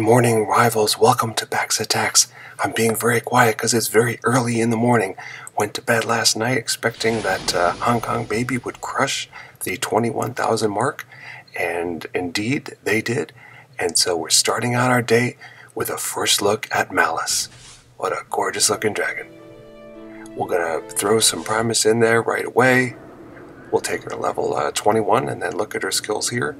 morning, rivals. Welcome to Back's Attacks. I'm being very quiet because it's very early in the morning. Went to bed last night expecting that Hongkong Baby would crush the 21,000 mark, and indeed they did. And so we're starting out our day with a first look at Malice. What a gorgeous looking dragon. We're going to throw some Primus in there right away. We'll take her level 21 and then look at her skills here.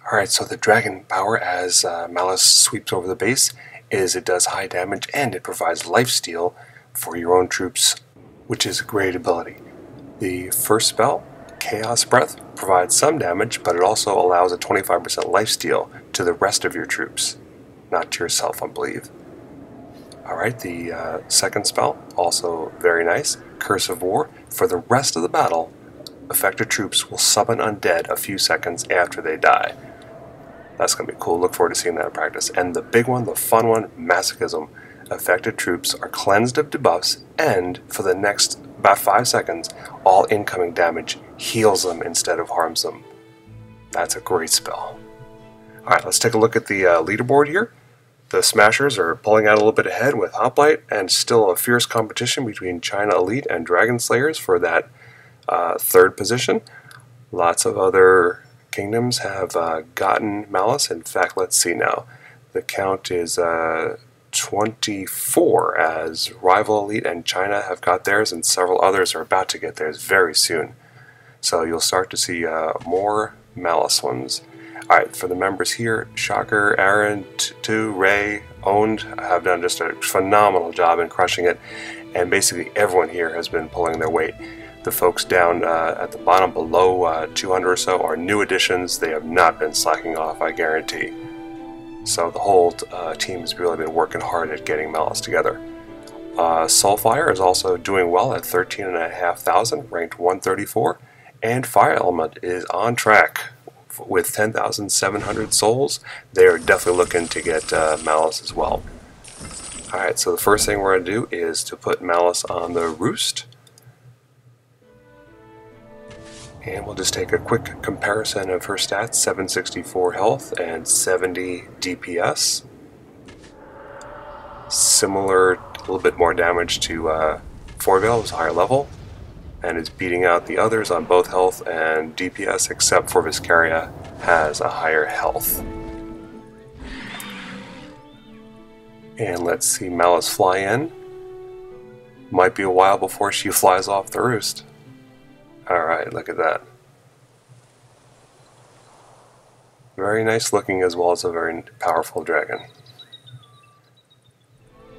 Alright, so the dragon power as Malice sweeps over the base is it does high damage and it provides lifesteal for your own troops, which is a great ability. The first spell, Chaos Breath, provides some damage, but it also allows a 25% lifesteal to the rest of your troops, not to yourself, I believe. Alright, the second spell, also very nice, Curse of War. For the rest of the battle, affected troops will summon undead a few seconds after they die. That's going to be cool. Look forward to seeing that in practice. And the big one, the fun one, Masochism. Affected troops are cleansed of debuffs, and for the next about 5 seconds, all incoming damage heals them instead of harms them. That's a great spell. Alright, let's take a look at the leaderboard here. The Smashers are pulling out a little bit ahead with Hoplite, and still a fierce competition between China Elite and Dragon Slayers for that third position. Lots of other kingdoms have gotten Malice. In fact, let's see now. The count is 24 as Rival Elite and China have got theirs, and several others are about to get theirs very soon. So you'll start to see more Malice ones. Alright, for the members here, Shocker, Aaron, Tu, Ray, Owned have done just a phenomenal job in crushing it, and basically everyone here has been pulling their weight. The folks down at the bottom below 200 or so are new additions. They have not been slacking off, I guarantee. So the whole team has really been working hard at getting Malice together. Soulfire is also doing well at 13,500, ranked 134. And Fire Element is on track with 10,700 souls. They are definitely looking to get Malice as well. Alright, so the first thing we're going to do is to put Malice on the roost. And we'll just take a quick comparison of her stats, 764 health and 70 DPS. Similar, a little bit more damage to Forvale, who's higher level, and is beating out the others on both health and DPS, except for Viscaria has a higher health. And let's see Malice fly in. Might be a while before she flies off the roost. Alright, look at that. Very nice looking as well as a very powerful dragon.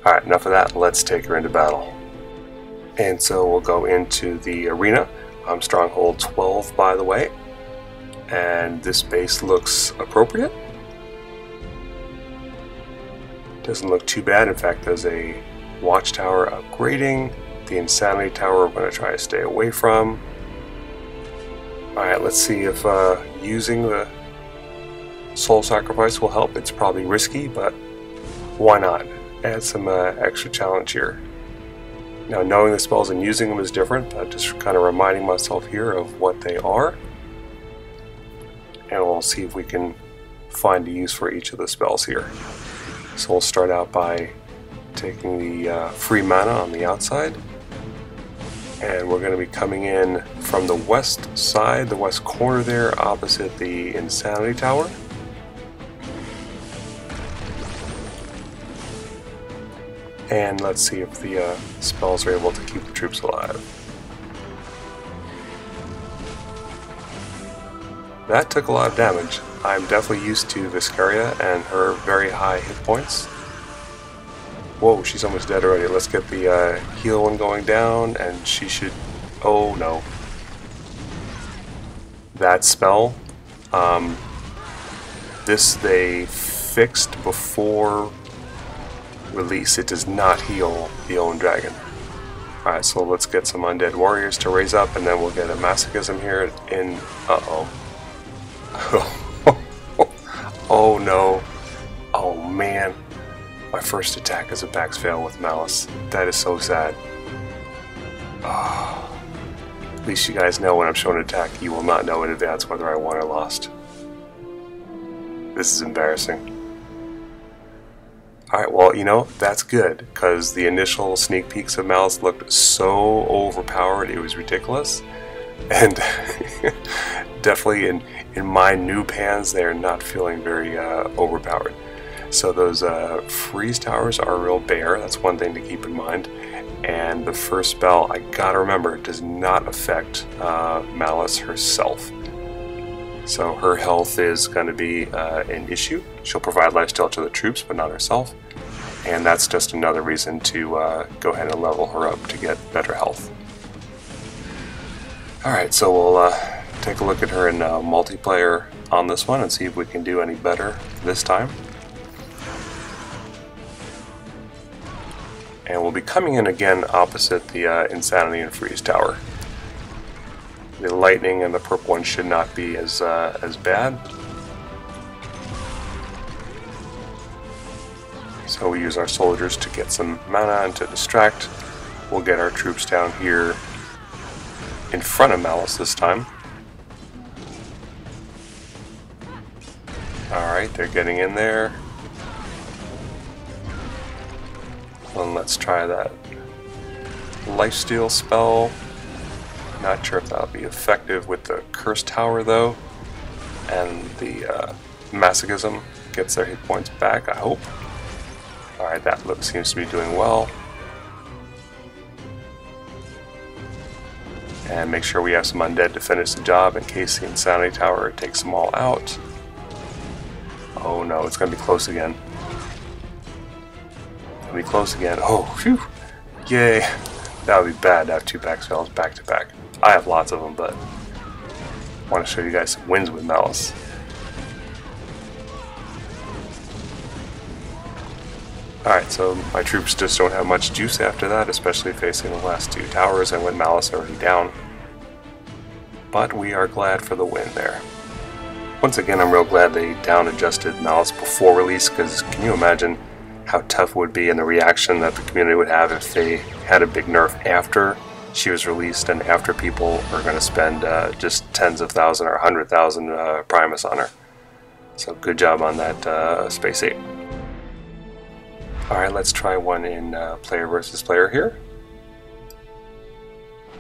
Alright, enough of that. Let's take her into battle. And so we'll go into the arena. I'm Stronghold 12, by the way. And this base looks appropriate. Doesn't look too bad. In fact, there's a watchtower upgrading. The Insanity Tower we're going to try to stay away from. Alright, let's see if using the Soul Sacrifice will help. It's probably risky, but why not? Add some extra challenge here. Now, knowing the spells and using them is different. I'm just kind of reminding myself here of what they are. And we'll see if we can find a use for each of the spells here. So we'll start out by taking the free mana on the outside. And we're going to be coming in from the west side, the west corner there, opposite the Insanity Tower. And let's see if the spells are able to keep the troops alive. That took a lot of damage. I'm definitely used to Viscaria and her very high hit points. Whoa, she's almost dead already. Let's get the heal one going down, and she should... Oh, no. That spell, this they fixed before release. It does not heal the Own Dragon. Alright, so let's get some Undead Warriors to raise up, and then we'll get a Masochism here in... Uh-oh. Oh, no. Oh, man. My first attack is a Bax fail with Malice. That is so sad. Oh. At least you guys know when I'm showing an attack, you will not know in advance whether I won or lost. This is embarrassing. Alright, well, you know, that's good, because the initial sneak peeks of Malice looked so overpowered, it was ridiculous. And definitely in my noob hands, they're not feeling very overpowered. So those freeze towers are real bare, that's one thing to keep in mind. And the first spell, I gotta remember, does not affect Malice herself. So her health is going to be an issue. She'll provide lifesteal to the troops, but not herself. And that's just another reason to go ahead and level her up to get better health. Alright, so we'll take a look at her in multiplayer on this one and see if we can do any better this time. And we'll be coming in again opposite the Insanity and Freeze Tower. The lightning and the purple one should not be as bad. So we use our soldiers to get some mana and to distract. We'll get our troops down here in front of Malice this time. Alright, they're getting in there. And let's try that lifesteal spell. Not sure if that'll be effective with the Curse Tower though. And the Masochism gets their hit points back, I hope. Alright, that look seems to be doing well. And make sure we have some undead to finish the job in case the Insanity Tower takes them all out. Oh no, it's going to be close again. It's going to be close again. Oh, phew! Yay! That would be bad to have 2 back spells back to back. I have lots of them, but I want to show you guys some wins with Malice. Alright, so my troops just don't have much juice after that, especially facing the last 2 towers and with Malice already down. But we are glad for the win there. Once again, I'm real glad they down adjusted Malice before release, because can you imagine how tough it would be and the reaction that the community would have if they had a big nerf after she was released and after people are going to spend just tens of thousands or 100,000 Primus on her. So good job on that, Space 8. Alright, let's try one in player versus player here.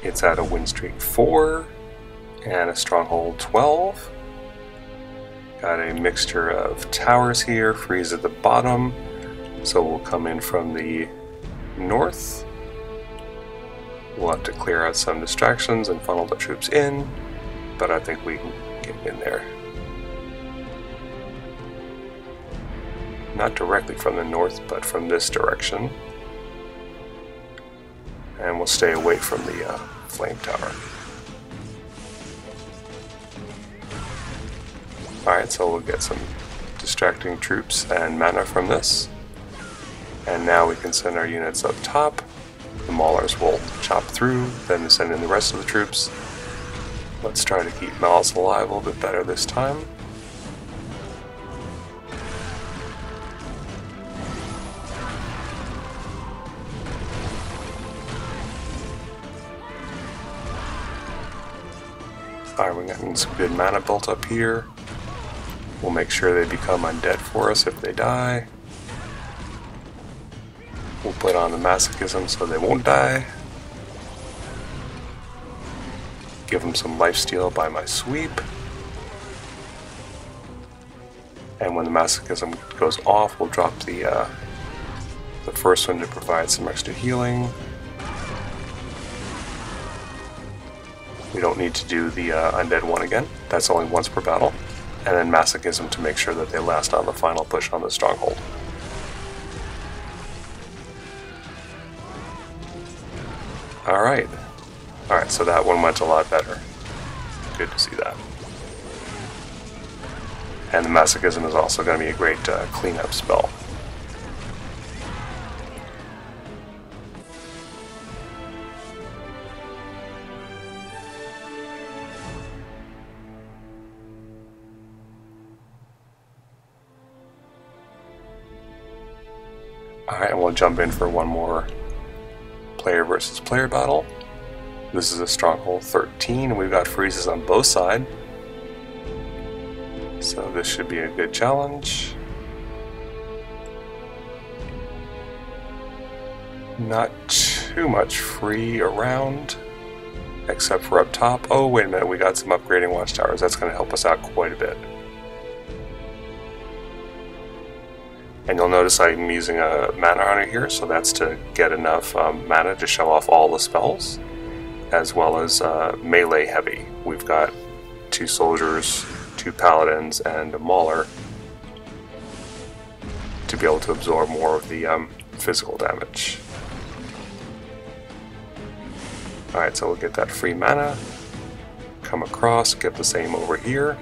It's at a win streak 4 and a stronghold 12. Got a mixture of towers here, freeze at the bottom. So we'll come in from the north. We'll have to clear out some distractions and funnel the troops in, but I think we can get in there. Not directly from the north, but from this direction. And we'll stay away from the flame tower. Alright, so we'll get some distracting troops and mana from this. And now we can send our units up top. The Maulers will chop through, then send in the rest of the troops. Let's try to keep Malice alive a little bit better this time. Alright, we're getting some good mana built up here. We'll make sure they become undead for us if they die. We'll put on the Masochism so they won't die. Give them some lifesteal by my sweep. And when the Masochism goes off, we'll drop the first one to provide some extra healing. We don't need to do the undead one again. That's only once per battle. And then Masochism to make sure that they last on the final push on the stronghold. Alright. Alright, so that one went a lot better. Good to see that. And the Masochism is also going to be a great cleanup spell. Alright, and we'll jump in for one more player versus player battle. This is a stronghold 13, and we've got freezes on both sides. So this should be a good challenge. Not too much free around, except for up top. Oh, wait a minute, we got some upgrading watchtowers. That's going to help us out quite a bit. And you'll notice I'm using a mana hunter here, so that's to get enough mana to show off all the spells, as well as melee heavy. We've got 2 soldiers, 2 paladins, and a mauler to be able to absorb more of the physical damage. Alright, so we'll get that free mana, come across, get the same over here.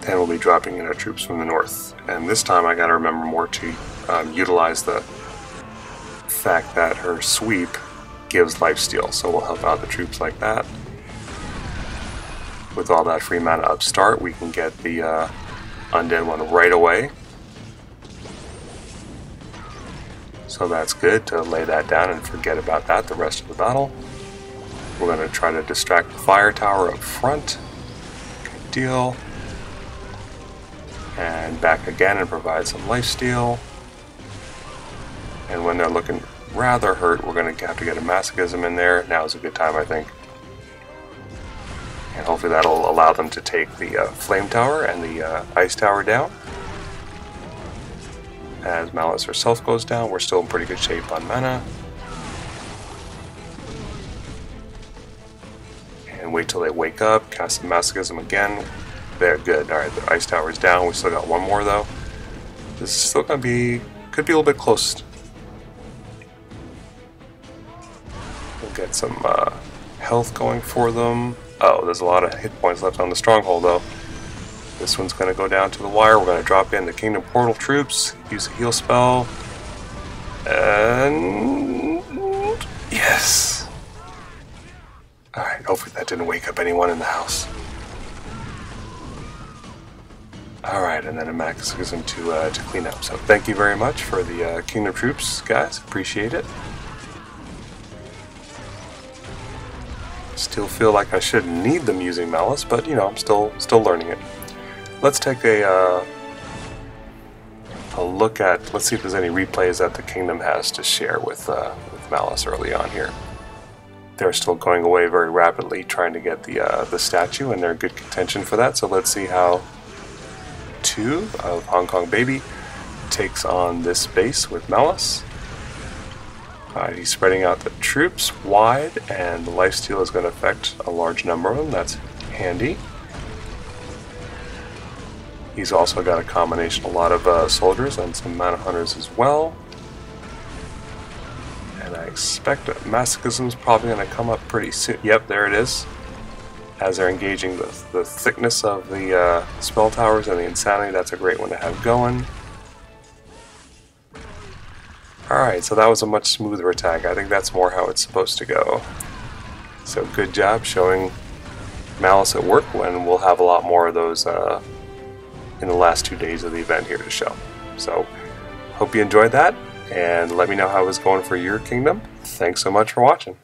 Then we'll be dropping in our troops from the north. And this time I gotta remember more to utilize the fact that her sweep gives lifesteal, so we'll help out the troops like that. With all that free mana upstart, we can get the undead one right away. So that's good to lay that down and forget about that the rest of the battle. We're going to try to distract the fire tower up front. Good deal. And back again and provide some lifesteal. And when they're looking rather hurt, we're going to have to get a masochism in there. Now is a good time, I think. And hopefully that'll allow them to take the flame tower and the ice tower down. As Malice herself goes down, we're still in pretty good shape on mana. And wait till they wake up, cast the masochism again. They're good. Alright, the ice tower's down. We still got one more though. This is still gonna be, could be a little bit close. We'll get some health going for them. Oh, there's a lot of hit points left on the stronghold though. This one's gonna go down to the wire. We're gonna drop in the Kingdom Portal troops, use a heal spell, and yes! Alright, hopefully that didn't wake up anyone in the house. Alright, and then a masochism to clean up. So thank you very much for the Kingdom troops, guys. Appreciate it. Still feel like I shouldn't need them using Malice, but you know, I'm still learning it. Let's take a look at, let's see if there's any replays that the Kingdom has to share with Malice early on here. They're still going away very rapidly trying to get the statue, and they're in good contention for that, so let's see how 2 of Hongkong Baby takes on this base with Malice. Alright, he's spreading out the troops wide, and the lifesteal is going to affect a large number of them. That's handy. He's also got a combination, a lot of soldiers and some mana hunters as well. And I expect that masochism is probably going to come up pretty soon. Yep, there it is. As they're engaging the thickness of the spell towers and the insanity, that's a great one to have going. Alright, so that was a much smoother attack. I think that's more how it's supposed to go. So good job showing Malice at work, when we'll have a lot more of those in the last 2 days of the event here to show. So, hope you enjoyed that, and let me know how it was going for your kingdom. Thanks so much for watching.